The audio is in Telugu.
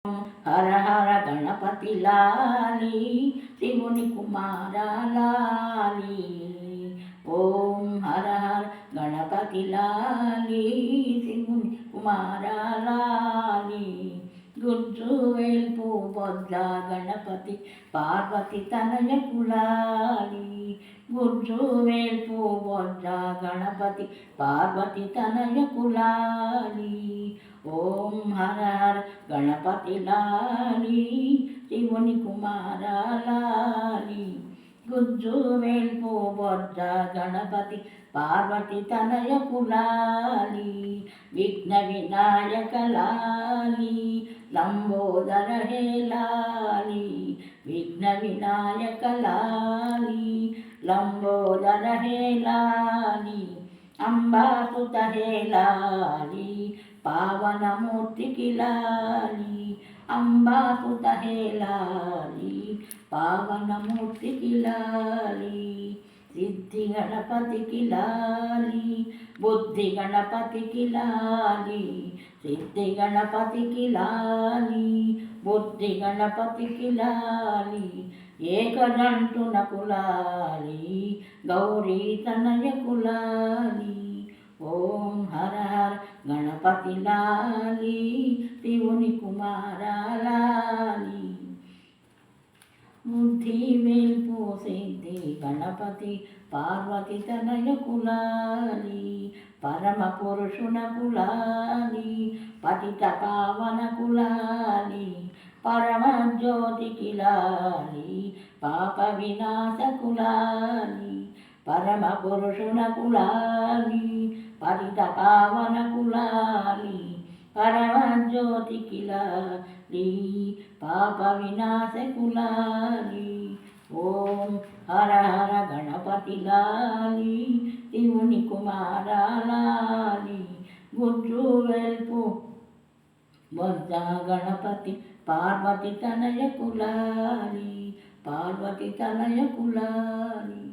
హర హర గణపతి లాలి శివుని కుమార లాలి. ఓం హర హర గణపతి లాలి శివుని కుమార లాలి. గుజ్జు వేల్పు బొజ్జ గణపతి పార్వతి తనయ కులాలి. గుజ్జు వేల్పు బొజ్జ గణపతి పార్వతి తనయ కులాలి. ఓం హర హర గణపతి లాలి శివుని కుమార లాలి. గుజ్జు వేల్పు బొజ్జ గణపతి పార్వతి తనయ కులాలి. విఘ్న వినాయక లాలి లంబోదర హే లాలి. విఘ్న వినాయక లాలి లంబోదర హే లాలి. అంబాసుత హే లాలి పావనమూర్తికి లాలి. అంబాసుత హే లాలి పావనమూర్తికి లాలి. సిద్ధి గణపతికి లాలి బుద్ధి గణపతికి లాలి. సిద్ధి గణపతికి లాలి బుద్ధి గణపతికి లాలి. ఏకదంటునకు లాలి గౌరీ తనయకు లాలి. ఓం హర హర గణపతి లాలి శివుని కుమార లాలి. బుద్ధి వేల్పు సిద్ధి గణపతి పార్వతి తనయ కులాలి. పరమ పురుషున కులాలి పతిత పావన కులాలి. పరమ జ్యోతికి లాలి పాప వినాశ కులాలి. పరమ పురుషున కులాలి పతిత పావన కులాలి. పరమ జ్యోతికి లాలి పాప వినాశ కులాలి. ఓం హర హర గణపతి లాలి శివుని కుమార లాలి. గుజ్జు వెల్పు బొజ్జ గణపతి పార్వతి తనయ కులాలి. పార్వతి తనయ కులాలి.